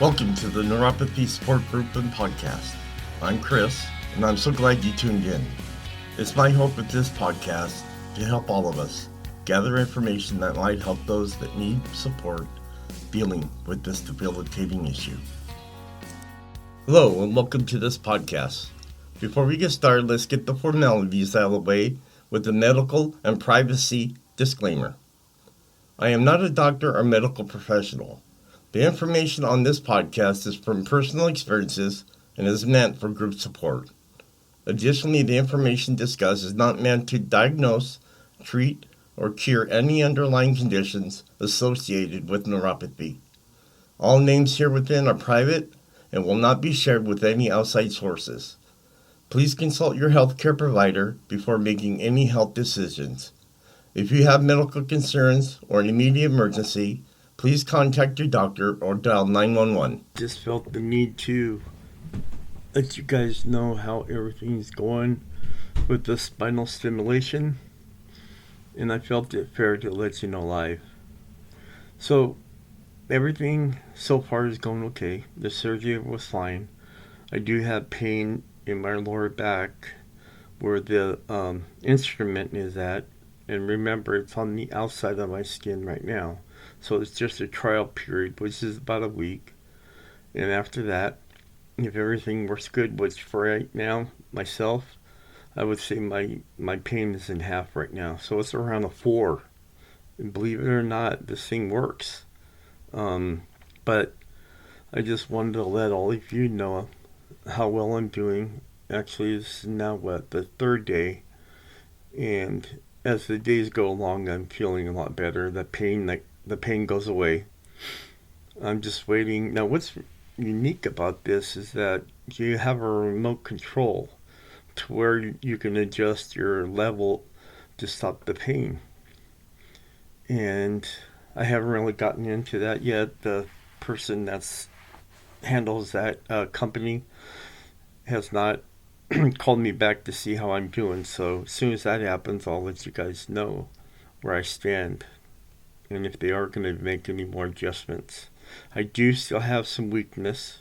Welcome to the Neuropathy Support Group and Podcast. I'm Chris, and I'm so glad you tuned in. It's my hope with this podcast to help all of us gather information that might help those that need support dealing with this debilitating issue. Hello, and welcome to this podcast. Before we get started, let's get the formalities out of the way with the medical and privacy disclaimer. I am not a doctor or medical professional. The information on this podcast is from personal experiences and is meant for group support. Additionally, the information discussed is not meant to diagnose, treat, or cure any underlying conditions associated with neuropathy. All names here within are private and will not be shared with any outside sources. Please consult your healthcare provider before making any health decisions. If you have medical concerns or an immediate emergency, please contact your doctor or dial 911. Just felt the need to let you guys know how everything's going with the spinal stimulation, and I felt it fair to let you know live. So everything so far is going okay. The surgery was fine. I do have pain in my lower back where the instrument is at, and remember, it's on the outside of my skin right now. So it's just a trial period, which is about a week. And after that, if everything works good, which for right now, myself, I would say my pain is in half right now. So it's around a 4. And believe it or not, this thing works. But I just wanted to let all of you know how well I'm doing. Actually, this is now, the 3rd day. And as the days go along, I'm feeling a lot better. The pain goes away. I'm just waiting. Now, what's unique about this is that you have a remote control to where you can adjust your level to stop the pain. And I haven't really gotten into that yet. The person that handles that company has not called me back to see how I'm doing. So as soon as that happens, I'll let you guys know where I stand and if they are going to make any more adjustments. I do still have some weakness.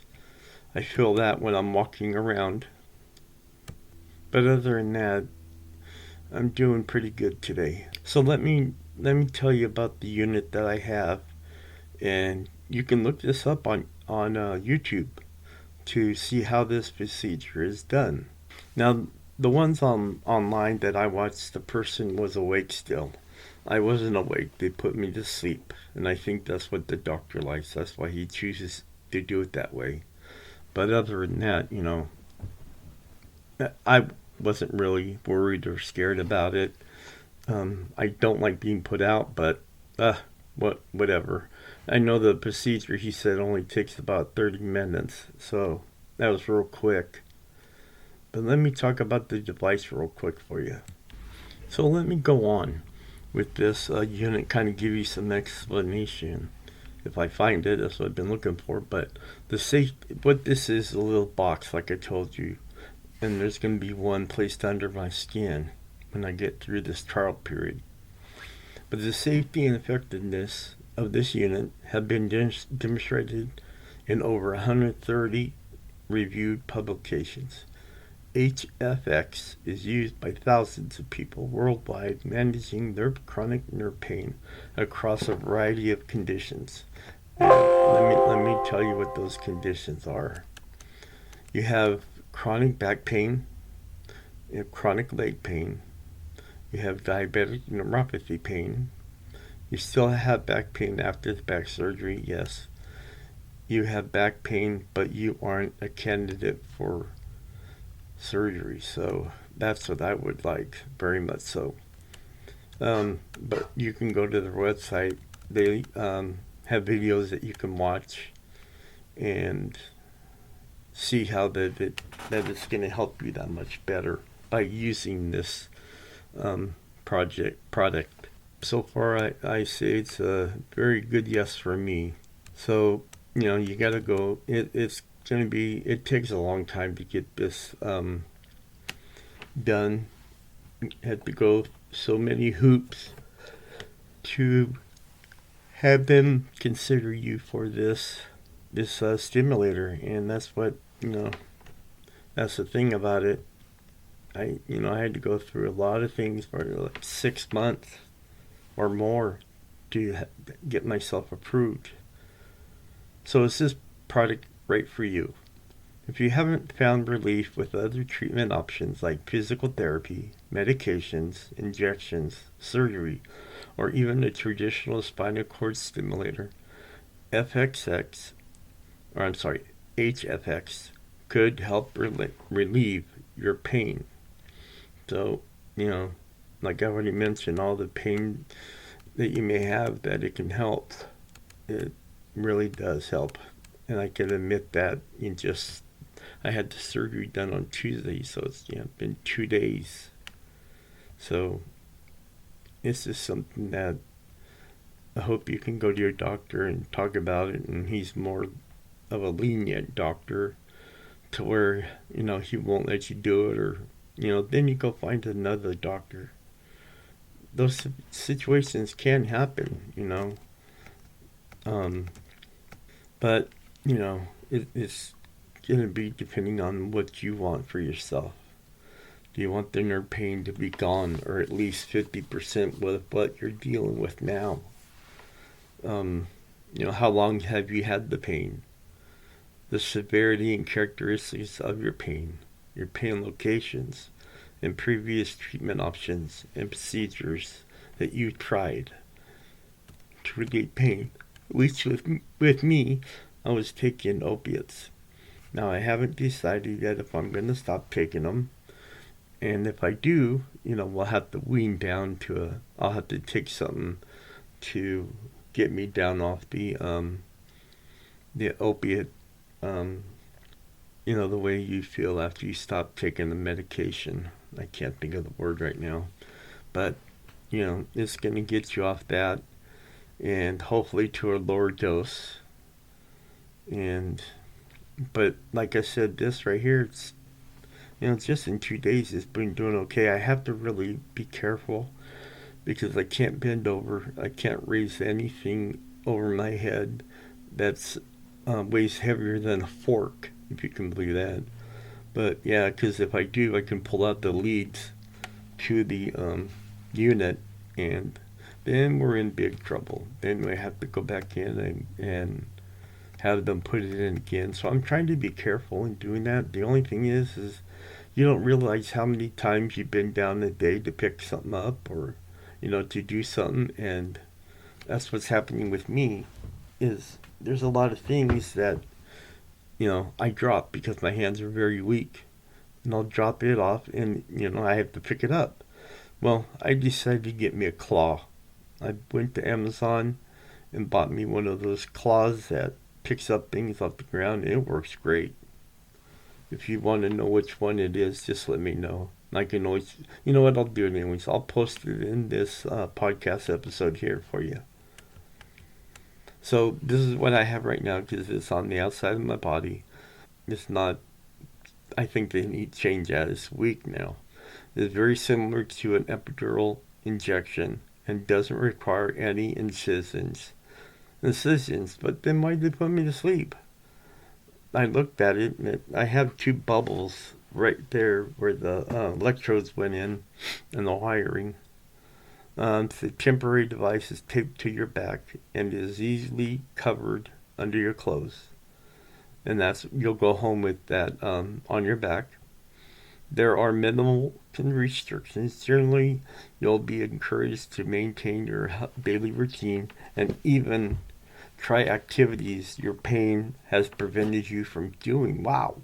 I feel that when I'm walking around. But other than that, I'm doing pretty good today. So let me tell you about the unit that I have. And you can look this up on YouTube to see how this procedure is done. Now, the ones online that I watched, the person was awake still. I wasn't awake. They put me to sleep. And I think that's what the doctor likes. That's why he chooses to do it that way. But other than that, I wasn't really worried or scared about it. I don't like being put out, but whatever. I know the procedure, he said, only takes about 30 minutes. So that was real quick. But let me talk about the device real quick for you. So let me go on with this unit, kind of give you some explanation. If I find it, that's what I've been looking for. But what this is a little box, like I told you. And there's going to be one placed under my skin when I get through this trial period. But the safety and effectiveness of this unit have been demonstrated in over 130 reviewed publications. HFX is used by thousands of people worldwide managing their chronic nerve pain across a variety of conditions. Let me tell you what those conditions are. You have chronic back pain, you have chronic leg pain, you have diabetic neuropathy pain, you still have back pain after the back surgery, yes. You have back pain, but you aren't a candidate for surgery, so that's what I would like, very much so. But you can go to their website. They have videos that you can watch and see how that it's going to help you that much better by using this product. So far, I say it's a very good yes for me. So you got to go. It takes a long time to get this done. Had to go so many hoops to have them consider you for this this stimulator, and that's what that's the thing about it. I had to go through a lot of things for like 6 months or more to get myself approved. So is this product right for you? If you haven't found relief with other treatment options like physical therapy, medications, injections, surgery, or even a traditional spinal cord stimulator, FXX, or I'm sorry, HFX, could help relieve your pain. So, you know, like I already mentioned, all the pain that you may have, that it can help. It really does help. And I can admit that I had the surgery done on Tuesday, so it's been 2 days. So this is something that I hope you can go to your doctor and talk about it, and he's more of a lenient doctor to where he won't let you do it, or then you go find another doctor. Those situations can happen. Um, but it's gonna be depending on what you want for yourself. Do you want the nerve pain to be gone, or at least 50% with what you're dealing with now? How long have you had the pain? The severity and characteristics of your pain locations, and previous treatment options and procedures that you tried to relieve pain. At least with me, I was taking opiates. Now, I haven't decided yet if I'm going to stop taking them. And if I do, we'll have to wean down I'll have to take something to get me down off the opiate, the way you feel after you stop taking the medication. I can't think of the word right now. But, it's going to get you off that, and hopefully to a lower dose. But like I said, this right here, it's just in 2 days it's been doing okay. I have to really be careful because I can't bend over. I can't raise anything over my head that's weighs heavier than a fork, if you can believe that. But yeah, because if I do, I can pull out the leads to the unit, and then we're in big trouble. Then we have to go back in and have them put it in again. So I'm trying to be careful in doing that. The only thing is you don't realize how many times you've been down a day to pick something up, or to do something, and that's what's happening with me. Is there's a lot of things that I drop because my hands are very weak, and I'll drop it off, and I have to pick it up. Well, I decided to get me a claw. I went to Amazon and bought me one of those claws that picks up things off the ground, and it works great. If you want to know which one it is, just let me know. I can always, what I'll do anyways, I'll post it in this podcast episode here for you. So this is what I have right now because it's on the outside of my body. It's not, I think they need to change that. It's weak now. It's very similar to an epidural injection and doesn't require any incisions. But then why did they put me to sleep? I looked at it, and I have two bubbles right there where the electrodes went in and the wiring. The temporary device is taped to your back and is easily covered under your clothes. And you'll go home with that on your back. There are minimal restrictions. Generally, you'll be encouraged to maintain your daily routine and even try activities your pain has prevented you from doing. Wow.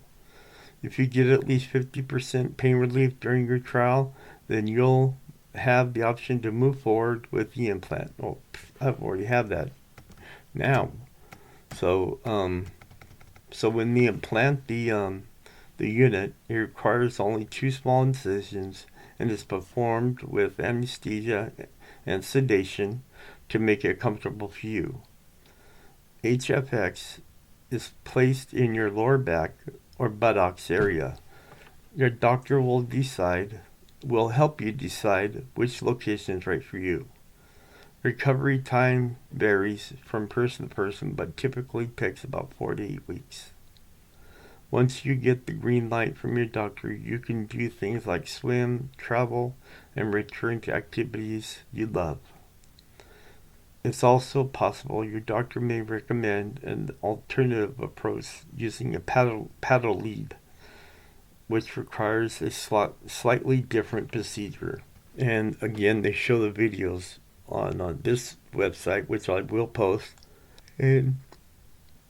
If you get at least 50% pain relief during your trial, then you'll have the option to move forward with the implant. Oh, I've already have that now. So when they implant the unit, it requires only 2 small incisions and is performed with anesthesia and sedation to make it comfortable for you. HFX is placed in your lower back or buttocks area. Your doctor will help you decide which location is right for you. Recovery time varies from person to person, but typically takes about 4 to 8 weeks. Once you get the green light from your doctor, you can do things like swim, travel, and return to activities you love. It's also possible your doctor may recommend an alternative approach using a paddle lead, which requires a slightly different procedure. And again, they show the videos on this website, which I will post, and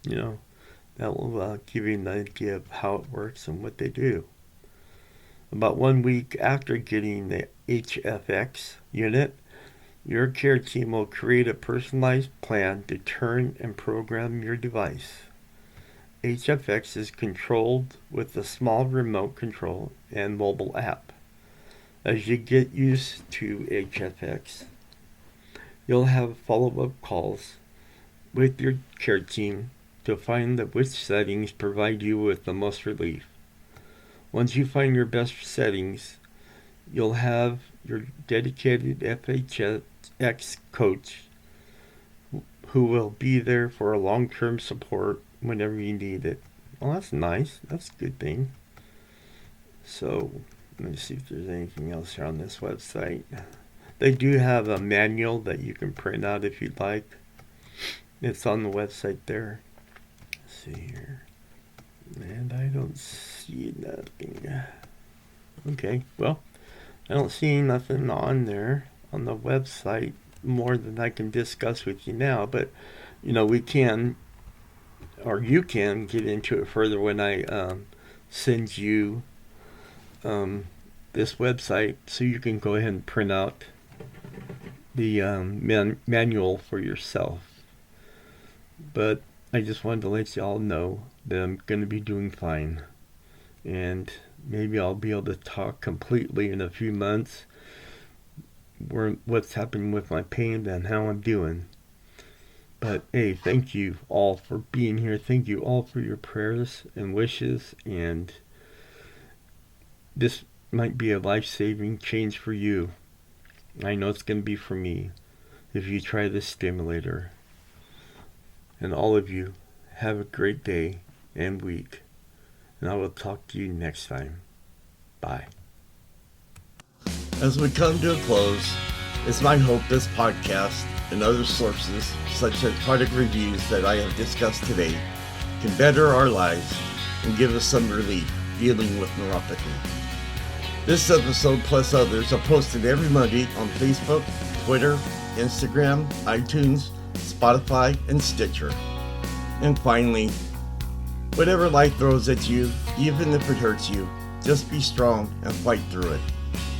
that will give you an idea of how it works and what they do. About 1 week after getting the HFX unit, your care team will create a personalized plan to turn and program your device. HFX is controlled with a small remote control and mobile app. As you get used to HFX, you'll have follow-up calls with your care team to find which settings provide you with the most relief. Once you find your best settings, you'll have your dedicated FHX coach who will be there for a long-term support whenever you need it. Well, that's nice. That's a good thing. So, let me see if there's anything else here on this website. They do have a manual that you can print out if you'd like. It's on the website there. Let's see here. And I don't see nothing. Okay, well, I don't see nothing on there on the website more than I can discuss with you now, but we can, or you can get into it further when I send you this website, so you can go ahead and print out the manual for yourself. But I just wanted to let you all know that I'm going to be doing fine, and maybe I'll be able to talk completely in a few months what's happening with my pain and how I'm doing. But hey, thank you all for being here. Thank you all for your prayers and wishes, and this might be a life-saving change for you. I know it's going to be for me if you try this stimulator. And all of you, have a great day and week. And I will talk to you next time. Bye. As we come to a close, it's my hope this podcast and other sources, such as product reviews that I have discussed today, can better our lives and give us some relief dealing with neuropathy. This episode plus others are posted every Monday on Facebook, Twitter, Instagram, iTunes, Spotify, and Stitcher. And finally, whatever life throws at you, even if it hurts you, just be strong and fight through it.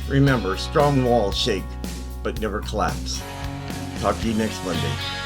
Remember, strong walls shake, but never collapse. Talk to you next Monday.